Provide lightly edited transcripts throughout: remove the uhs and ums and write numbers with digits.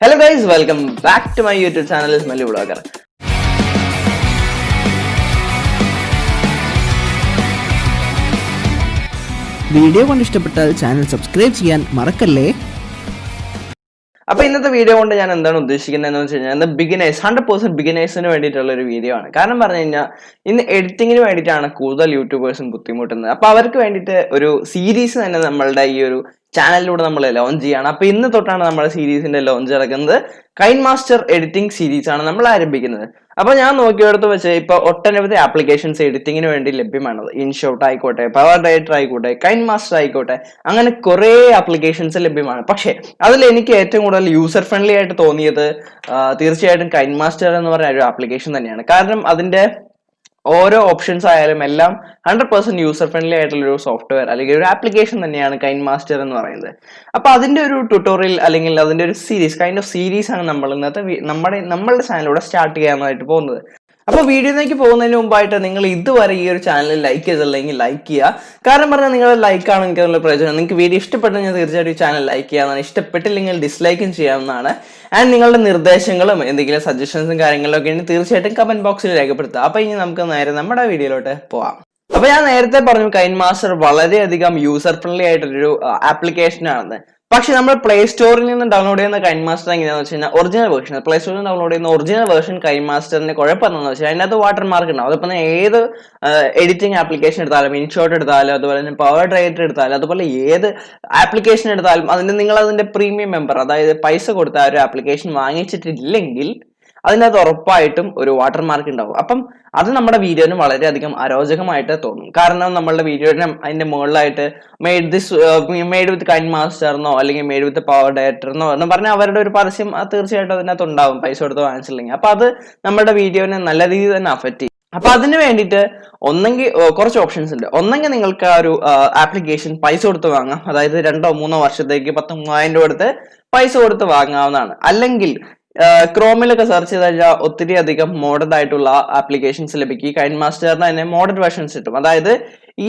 Hello guys, welcome back to my YouTube channel. It's Malay Vlogger. Video കൊണ്ട് ഇഷ്ടപ്പെട്ടാൽ channel subscribe ചെയ്യാൻ മറക്കല്ലേ. അപ്പോൾ ഇന്നത്തെ വീഡിയോ കൊണ്ട് ഞാൻ എന്താണ് ഉദ്ദേശിക്കുന്നതെന്ന് വെച്ച് കഴിഞ്ഞാൽ ബിഗിനേഴ്സ് 100% ബിഗിനേഴ്സിന് വേണ്ടിയിട്ടുള്ള ഒരു വീഡിയോ ആണ്. കാരണം പറഞ്ഞു കഴിഞ്ഞാൽ ഇന്ന് എഡിറ്റിങ്ങിന് വേണ്ടിയിട്ടാണ് കൂടുതൽ യൂട്യൂബേഴ്സും ബുദ്ധിമുട്ടുന്നത്. അപ്പോൾ അവർക്ക് വേണ്ടിയിട്ട് ഒരു സീരീസ് തന്നെ നമ്മളുടെ ഈ ഒരു ചാനലിലൂടെ നമ്മൾ ലോഞ്ച് ചെയ്യാണ്. അപ്പോൾ ഇന്ന് തൊട്ടാണ് നമ്മുടെ സീരീസിന്റെ ലോഞ്ച് നടക്കുന്നത്. കൈൻമാസ്റ്റർ എഡിറ്റിംഗ് സീരീസ് ആണ് നമ്മൾ ആരംഭിക്കുന്നത്. അപ്പോൾ ഞാൻ നോക്കിയെടുത്ത് വെച്ച് ഇപ്പോൾ ഒട്ടനവധി ആപ്ലിക്കേഷൻസ് എഡിറ്റിങ്ങിന് വേണ്ടി ലഭ്യമാണത്. ഇൻഷോട്ട് ആയിക്കോട്ടെ, പവർ ഡയറക്ടർ ആയിക്കോട്ടെ, കൈൻമാസ്റ്റർ ആയിക്കോട്ടെ, അങ്ങനെ കുറേ ആപ്ലിക്കേഷൻസ് ലഭ്യമാണ്. പക്ഷേ അതിൽ എനിക്ക് ഏറ്റവും കൂടുതൽ യൂസർ ഫ്രണ്ട്ലി ആയിട്ട് തോന്നിയത് തീർച്ചയായിട്ടും കൈൻമാസ്റ്റർ എന്ന് പറഞ്ഞ ഒരു ആപ്ലിക്കേഷൻ തന്നെയാണ്. കാരണം അതിന്റെ ഓരോ ഓപ്ഷൻസ് ആയാലും എല്ലാം 100% യൂസർ ഫ്രണ്ട്ലി ആയിട്ടുള്ള ഒരു സോഫ്റ്റ്വെയർ അല്ലെങ്കിൽ ഒരു ആപ്ലിക്കേഷൻ തന്നെയാണ് കൈൻമാസ്റ്റർ എന്ന് പറയുന്നത്. അപ്പൊ അതിന്റെ ഒരു ട്യൂട്ടോറിയൽ അല്ലെങ്കിൽ അതിന്റെ ഒരു സീരീസ് ആണ് നമ്മൾ ഇന്നത്തെ നമ്മളുടെ ചാനലിലൂടെ സ്റ്റാർട്ട് ചെയ്യാനായിട്ട് പോകുന്നത്. അപ്പൊ വീഡിയോയിലേക്ക് പോകുന്നതിന് മുമ്പായിട്ട് നിങ്ങൾ ഇതുവരെ ഈ ഒരു ചാനൽ ലൈക്ക് ചെയ്തില്ലെങ്കിൽ ലൈക്ക് ചെയ്യുക. കാരണം പറഞ്ഞാൽ നിങ്ങളുടെ ലൈക്കാണ് എനിക്ക് അതിനുള്ള പ്രയോജനം. നിങ്ങൾക്ക് വീഡിയോ ഇഷ്ടപ്പെട്ടെങ്കിൽ തീർച്ചയായിട്ടും ഈ ചാനൽ ലൈക്ക് ചെയ്യാവുന്നതാണ്. ഇഷ്ടപ്പെട്ടില്ലെങ്കിൽ ഡിസ്ലൈക്കും ചെയ്യാവുന്നതാണ്. ആൻഡ് നിങ്ങളുടെ നിർദ്ദേശങ്ങളും എന്തെങ്കിലും സജഷൻസും കാര്യങ്ങളൊക്കെ ഉണ്ടെങ്കിൽ തീർച്ചയായിട്ടും കമന്റ് ബോക്സിൽ രേഖപ്പെടുത്തുക. അപ്പൊ ഇനി നമുക്ക് നേരെ നമ്മുടെ വീഡിയോയിലോട്ട് പോവാം. അപ്പൊ ഞാൻ നേരത്തെ പറഞ്ഞു കൈൻമാസ്റ്റർ വളരെയധികം യൂസർ ഫ്രണ്ട്ലി ആയിട്ടൊരു ആപ്ലിക്കേഷൻ ആണെന്ന്. പക്ഷെ നമ്മൾ പ്ലേ സ്റ്റോറിൽ നിന്ന് ഡൗൺലോഡ് ചെയ്യുന്ന കൈൻമാസ്റ്റർ എങ്ങനെയാണെന്ന് വെച്ച് കഴിഞ്ഞാൽ ഒറിജിനൽ വേർഷൻ പ്ലേ സ്റ്റോറിൽ നിന്ന് ഡൗൺലോഡ് ചെയ്യുന്ന ഒറിജിനൽ വേർഷൻ കൈൻമാസ്റ്ററിന്റെ കുഴപ്പം എന്താണെന്ന് വെച്ചാൽ അതിനകത്ത് വാട്ടർമാർക്ക് ഉണ്ടാവും. അതിപ്പോൾ ഏത് എഡിറ്റിംഗ് ആപ്ലിക്കേഷൻ എടുത്താലും, ഇൻഷോട്ട് എടുത്താലും, അതുപോലെ തന്നെ പവർ ഡയറക്ടർ എടുത്താലും, അതുപോലെ ഏത് ആപ്ലിക്കേഷൻ എടുത്താലും നിങ്ങൾ അതിന്റെ പ്രീമിയം മെമ്പർ, അതായത് പൈസ കൊടുത്ത ആ ഒരു ആപ്ലിക്കേഷൻ വാങ്ങിച്ചിട്ടില്ലെങ്കിൽ അതിനകത്ത് ഉറപ്പായിട്ടും ഒരു വാട്ടർമാർക്ക് ഉണ്ടാവും. അപ്പം അത് നമ്മുടെ വീഡിയോന് വളരെയധികം അരോചകമായിട്ട് തോന്നും. കാരണം നമ്മളുടെ വീഡിയോനെ അതിന്റെ മുകളിലായിട്ട് മെയ്ഡ് വിത്ത് കൈൻമാസ്റ്റർന്നോ അല്ലെങ്കിൽ മെയ്ഡ് വിത്ത് പവർ ഡയറക്ടർന്നോ എന്ന് പറഞ്ഞാൽ അവരുടെ ഒരു പരസ്യം തീർച്ചയായിട്ടും അതിനകത്ത് ഉണ്ടാവും, പൈസ കൊടുത്ത് വാങ്ങിച്ചില്ലെങ്കിൽ. അപ്പൊ അത് നമ്മുടെ വീഡിയോനെ നല്ല രീതിയിൽ തന്നെ അഫക്റ്റ് ചെയ്യും. അപ്പൊ അതിന് വേണ്ടിയിട്ട് ഒന്നെങ്കിൽ കുറച്ച് ഓപ്ഷൻസ് ഉണ്ട്. ഒന്നെങ്കിൽ നിങ്ങൾക്ക് ആ ഒരു ആപ്ലിക്കേഷൻ പൈസ കൊടുത്ത് വാങ്ങാം, അതായത് 2-3 വർഷത്തേക്ക് 10,000 കൊടുത്ത് പൈസ കൊടുത്ത് വാങ്ങാവുന്നതാണ്. അല്ലെങ്കിൽ ക്രോമിലൊക്കെ സെർച്ച് ചെയ്ത് കഴിഞ്ഞാൽ ഒത്തിരി അധികം മോഡേൺ ആയിട്ടുള്ള ആപ്ലിക്കേഷൻസ് ലഭിക്കും. കൈൻമാസ്റ്ററിന് തന്നെ മോഡേൺ വെർഷൻസ് കിട്ടും. അതായത്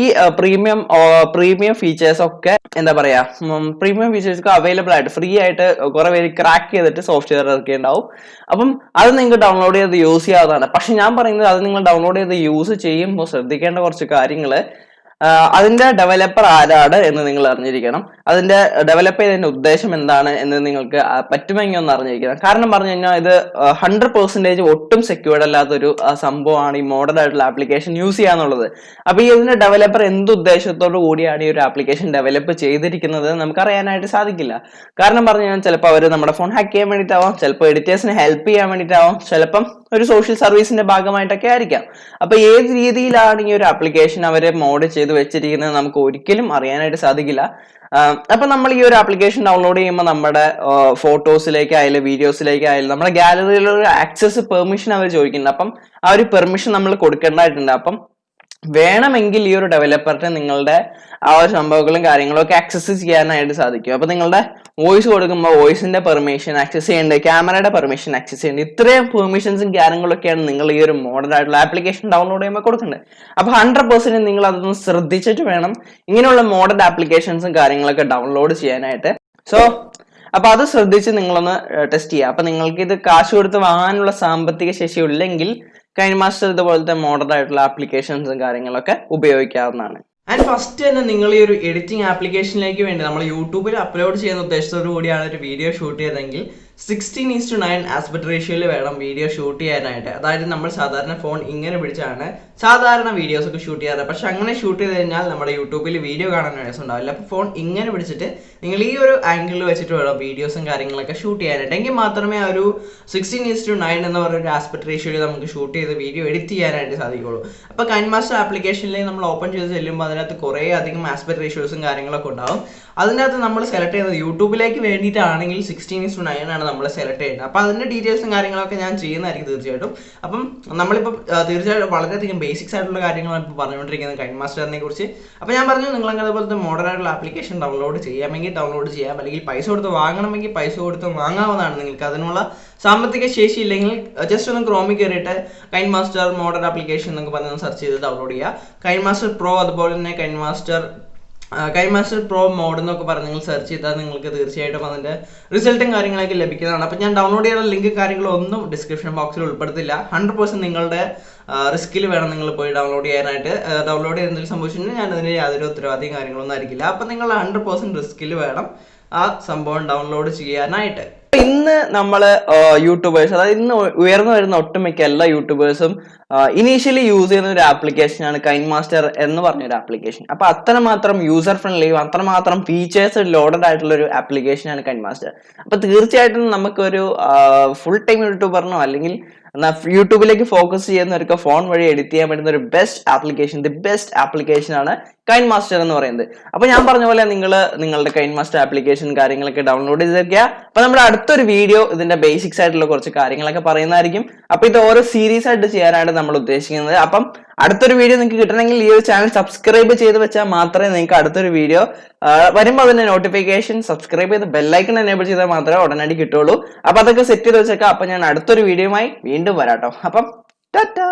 ഈ പ്രീമിയം ഫീച്ചേഴ്സ് ഒക്കെ എന്താ പറയാ, പ്രീമിയം ഫീച്ചേഴ്സ് ഒക്കെ അവൈലബിൾ ആയിട്ട് ഫ്രീ ആയിട്ട് കുറെ പേര് ക്രാക്ക് ചെയ്തിട്ട് സോഫ്റ്റ്വെയർ ഇറക്കിയിട്ടുണ്ടാവും. അപ്പം അത് നിങ്ങൾക്ക് ഡൗൺലോഡ് ചെയ്ത് യൂസ് ചെയ്യാവുന്നതാണ്. പക്ഷെ ഞാൻ പറയുന്നത് അത് നിങ്ങൾ ഡൗൺലോഡ് ചെയ്ത് യൂസ് ചെയ്യുമ്പോൾ ശ്രദ്ധിക്കേണ്ട കുറച്ച് കാര്യങ്ങള്, അതിന്റെ ഡെവലപ്പർ ആരാണ് എന്ന് നിങ്ങൾ അറിഞ്ഞിരിക്കണം. അതിന്റെ ഡെവലപ്പ് ചെയ്തതിന്റെ ഉദ്ദേശം എന്താണ് എന്ന് നിങ്ങൾക്ക് പറ്റുമെങ്കിൽ ഒന്ന് അറിഞ്ഞിരിക്കണം. കാരണം പറഞ്ഞു കഴിഞ്ഞാൽ ഇത് 100% ഒട്ടും സെക്യൂർഡ് അല്ലാത്തൊരു സംഭവമാണ് ഈ മോഡേൺ ആയിട്ടുള്ള ആപ്ലിക്കേഷൻ യൂസ് ചെയ്യാന്നുള്ളത്. അപ്പൊ ഈ ഇതിന്റെ ഡെവലപ്പർ എന്ത് ഉദ്ദേശത്തോടു കൂടിയാണ് ഈ ഒരു ആപ്ലിക്കേഷൻ ഡെവലപ്പ് ചെയ്തിരിക്കുന്നത് നമുക്ക് അറിയാനായിട്ട് സാധിക്കില്ല. കാരണം പറഞ്ഞു കഴിഞ്ഞാൽ ചിലപ്പോൾ അവർ നമ്മുടെ ഫോൺ ഹാക്ക് ചെയ്യാൻ വേണ്ടിയിട്ടാവാം, ചിലപ്പോൾ എഡിറ്റേഴ്സിനെ ഹെൽപ്പ് ചെയ്യാൻ വേണ്ടിയിട്ടാവാം, ചിലപ്പം ഒരു സോഷ്യൽ സർവീസിന്റെ ഭാഗമായിട്ടൊക്കെ ആയിരിക്കാം. അപ്പൊ ഏത് രീതിയിലാണ് ഈ ഒരു ആപ്ലിക്കേഷൻ അവര് മോഡ് ചെയ്ത് വെച്ചിരിക്കുന്നത് നമുക്ക് ഒരിക്കലും അറിയാനായിട്ട് സാധിക്കില്ല. അപ്പൊ നമ്മൾ ഈ ഒരു ആപ്ലിക്കേഷൻ ഡൗൺലോഡ് ചെയ്യുമ്പോൾ നമ്മുടെ ഫോട്ടോസിലേക്കായാലും വീഡിയോസിലേക്കായാലും നമ്മുടെ ഗാലറിയിലൊരു ആക്സസ് പെർമിഷൻ അവർ ചോദിക്കുന്നുണ്ട്. അപ്പം ആ ഒരു പെർമിഷൻ നമ്മൾ കൊടുക്കേണ്ടതായിട്ടുണ്ട്. അപ്പം വേണമെങ്കിൽ ഈ ഒരു ഡെവലപ്പറിന് നിങ്ങളുടെ ആ ഒരു സംഭവങ്ങളും കാര്യങ്ങളും ഒക്കെ ആക്സസ് ചെയ്യാനായിട്ട് സാധിക്കും. അപ്പൊ നിങ്ങളുടെ വോയിസ് കൊടുക്കുമ്പോൾ വോയിസിന്റെ പെർമിഷൻ ആക്സസ് ചെയ്യേണ്ടത്, ക്യാമറയുടെ പെർമിഷൻ ആക്സസ് ചെയ്യേണ്ടത്, ഇത്രയും പെർമിഷൻസും കാര്യങ്ങളൊക്കെയാണ് നിങ്ങൾ ഈ ഒരു മോഡേൺ ആയിട്ടുള്ള ആപ്ലിക്കേഷൻ ഡൗൺലോഡ് ചെയ്യുമ്പോൾ കൊടുക്കേണ്ടത്. അപ്പൊ 100% നിങ്ങൾ അതൊന്ന് ശ്രദ്ധിച്ചിട്ട് വേണം ഇങ്ങനെയുള്ള മോഡേൺ ആപ്ലിക്കേഷൻസും കാര്യങ്ങളൊക്കെ ഡൗൺലോഡ് ചെയ്യാനായിട്ട്. അപ്പൊ അത് ശ്രദ്ധിച്ച് നിങ്ങളൊന്ന് ടെസ്റ്റ് ചെയ്യുക. അപ്പൊ നിങ്ങൾക്ക് ഇത് കാശ് കൊടുത്ത് വാങ്ങാനുള്ള സാമ്പത്തിക ശേഷി ഇല്ലെങ്കിൽ കൈൻമാസ്റ്റർ ഇതുപോലത്തെ മോഡേൺ ആയിട്ടുള്ള ആപ്ലിക്കേഷൻസും കാര്യങ്ങളൊക്കെ ഉപയോഗിക്കാവുന്നതാണ്. ആൻഡ് ഫസ്റ്റ് തന്നെ നിങ്ങൾ ഈ ഒരു എഡിറ്റിംഗ് ആപ്ലിക്കേഷനിലേക്ക് വേണ്ടി നമ്മൾ യൂട്യൂബിൽ അപ്ലോഡ് ചെയ്യുന്ന ഉദ്ദേശത്തോടു കൂടിയാണ് ഒരു വീഡിയോ ഷൂട്ട് ചെയ്തതെങ്കിൽ 16:9 ആസ്പെക്ട് റേഷ്യോയിൽ വേണം വീഡിയോ ഷൂട്ട് ചെയ്യാനായിട്ട്. അതായത് നമ്മൾ സാധാരണ ഫോൺ ഇങ്ങനെ പിടിച്ചാണ് സാധാരണ വീഡിയോസ് ഒക്കെ ഷൂട്ട് ചെയ്യാറ്. പക്ഷെ അങ്ങനെ ഷൂട്ട് ചെയ്ത് കഴിഞ്ഞാൽ നമ്മുടെ യൂട്യൂബിൽ വീഡിയോ കാണാൻ രസം ഉണ്ടാവില്ല. അപ്പോൾ ഫോൺ ഇങ്ങനെ പിടിച്ചിട്ട് നിങ്ങൾ ഈ ഒരു ആംഗിളിൽ വെച്ചിട്ട് വേണം വീഡിയോസും കാര്യങ്ങളൊക്കെ ഷൂട്ട് ചെയ്യാനായിട്ട്. എങ്കിൽ മാത്രമേ ആ ഒരു 16:9 എന്ന് പറയുന്ന ആസ്പെക്ട് റേഷ്യോയിൽ നമുക്ക് ഷൂട്ട് ചെയ്ത് വീഡിയോ എഡിറ്റ് ചെയ്യാനായിട്ട് സാധിക്കുള്ളൂ. അപ്പോൾ കൈൻമാസ്റ്റർ ആപ്ലിക്കേഷനിലേക്ക് നമ്മൾ ഓപ്പൺ ചെയ്ത് ചെല്ലുമ്പോൾ അതിനകത്ത് കുറേ അധികം ആസ്പെക്ട് റേഷ്യോസും കാര്യങ്ങളൊക്കെ ഉണ്ടാവും. അതിനകത്ത് നമ്മൾ സെലക്ട് ചെയ്യുന്നത് യൂട്യൂബിലേക്ക് വേണ്ടിയിട്ടാണെങ്കിൽ 16:9 ആണ് നമ്മൾ സെലക്ട് ചെയ്യുന്നത്. അപ്പോൾ അതിന്റെ ഡീറ്റെയിൽസും കാര്യങ്ങളൊക്കെ ഞാൻ ചെയ്യുന്നതായിരിക്കും തീർച്ചയായിട്ടും. അപ്പം നമ്മളിപ്പോൾ തീർച്ചയായിട്ടും വളരെയധികം ബേസിക്സ് ആയിട്ടുള്ള കാര്യങ്ങളാണ് ഇപ്പോൾ പറഞ്ഞുകൊണ്ടിരിക്കുന്നത് കൈൻമാസ്റ്ററിനെ കുറിച്ച്. അപ്പോൾ ഞാൻ പറഞ്ഞു നിങ്ങൾക്ക് അതുപോലത്തെ മോഡേൺ ആയിട്ടുള്ള ആപ്ലിക്കേഷൻ ഡൗൺലോഡ് ചെയ്യാമെങ്കിൽ ഡൗൺലോഡ് ചെയ്യാം, അല്ലെങ്കിൽ പൈസ കൊടുത്ത് വാങ്ങണമെങ്കിൽ പൈസ കൊടുത്ത് വാങ്ങാവുന്നതാണ്. നിങ്ങൾക്ക് അതിനുള്ള സാമ്പത്തിക ശേഷി ഇല്ലെങ്കിൽ ജസ്റ്റ് ഒന്ന് ക്രോമിൽ കയറിയിട്ട് കൈൻമാസ്റ്റർ മോഡേൺ ആപ്ലിക്കേഷൻ എന്നൊക്കെ പറഞ്ഞ് സെർച്ച് ചെയ്ത് ഡൗൺലോഡ് ചെയ്യുക. കൈൻമാസ്റ്റർ പ്രോ അതുപോലെ തന്നെ കൈൻമാസ്റ്റർ കൈമാസ്റ്റർ പ്രോ മോഡ് എന്നൊക്കെ പറഞ്ഞ് നിങ്ങൾ സെർച്ച് ചെയ്താൽ നിങ്ങൾക്ക് തീർച്ചയായിട്ടും അതിന്റെ റിസൾട്ടും കാര്യങ്ങളൊക്കെ ലഭിക്കുന്നതാണ്. അപ്പോൾ ഞാൻ ഡൗൺലോഡ് ചെയ്യാനുള്ള ലിങ്ക് കാര്യങ്ങളൊന്നും ഡിസ്ക്രിപ്ഷൻ ബോക്സിൽ ഉൾപ്പെടുത്തില്ല. 100% നിങ്ങളുടെ റിസ്കിൽ വേണം നിങ്ങൾ പോയി ഡൗൺലോഡ് ചെയ്യാനായിട്ട്. ഡൗൺലോഡ് ചെയ്യുന്ന എന്തെങ്കിലും സംഭവിച്ചിട്ടുണ്ടെങ്കിൽ ഞാൻ അതിന് യാതൊരു ഉത്തരവാദിയും കാര്യങ്ങളൊന്നും ആയിരിക്കില്ല. അപ്പം നിങ്ങൾ 100% റിസ്കിൽ വേണം ആ സംഭവം ഡൗൺലോഡ് ചെയ്യാനായിട്ട്. ഇന്ന് നമ്മള് യൂട്യൂബേഴ്സ്, അതായത് ഇന്ന് ഉയർന്നു വരുന്ന ഒട്ടുമിക്ക എല്ലാ യൂട്യൂബേഴ്സും ഇനീഷ്യലി യൂസ് ചെയ്യുന്ന ഒരു ആപ്ലിക്കേഷനാണ് കൈൻമാസ്റ്റർ എന്ന് പറഞ്ഞൊരു ആപ്ലിക്കേഷൻ. അപ്പൊ അത്രമാത്രം യൂസർ ഫ്രണ്ട്ലിയും അത്രമാത്രം ഫീച്ചേഴ്സ് ലോഡഡ് ആയിട്ടുള്ള ഒരു ആപ്ലിക്കേഷനാണ് കൈൻമാസ്റ്റർ. അപ്പൊ തീർച്ചയായിട്ടും നമുക്കൊരു ഫുൾ ടൈം യൂട്യൂബറിനോ അല്ലെങ്കിൽ യൂട്യൂബിലേക്ക് ഫോക്കസ് ചെയ്യുന്നവർക്ക് ഫോൺ വഴി എഡിറ്റ് ചെയ്യാൻ പറ്റുന്ന ഒരു ദി ബെസ്റ്റ് ആപ്ലിക്കേഷൻ ആണ് കൈൻമാസ്റ്റർ എന്ന് പറയുന്നത്. അപ്പൊ ഞാൻ പറഞ്ഞ പോലെ നിങ്ങൾ നിങ്ങളുടെ കൈൻമാസ്റ്റർ ആപ്ലിക്കേഷൻ കാര്യങ്ങളൊക്കെ ഡൗൺലോഡ് ചെയ്തേക്കുക. അപ്പൊ നമ്മുടെ അടുത്തൊരു വീഡിയോ ഇതിന്റെ ബേസിക്സ് ആയിട്ടുള്ള കുറച്ച് കാര്യങ്ങളൊക്കെ പറയുന്നതായിരിക്കും. അപ്പൊ ഇത് ഓരോ സീരീസ് ആയിട്ട് ചെയ്യാനാണ് നമ്മൾ ഉദ്ദേശിക്കുന്നത്. അപ്പം അടുത്തൊരു വീഡിയോ നിങ്ങൾക്ക് കിട്ടണമെങ്കിൽ ഈ ഒരു ചാനൽ സബ്സ്ക്രൈബ് ചെയ്ത് വെച്ചാൽ മാത്രമേ നിങ്ങൾക്ക് അടുത്തൊരു വീഡിയോ വരുമ്പോൾ അതിന്റെ നോട്ടിഫിക്കേഷൻ സബ്സ്ക്രൈബ് ചെയ്ത് ബെല്ലൈക്കൺ എനേബിൾ ചെയ്താൽ മാത്രമേ ഉടനടി കിട്ടുള്ളൂ. അപ്പൊ അതൊക്കെ സെറ്റ് ചെയ്ത് വെച്ചേക്കാം. അപ്പൊ ഞാൻ അടുത്തൊരു വീഡിയോയുമായി വീണ്ടും വരാട്ടോ. അപ്പം ടാറ്റാ.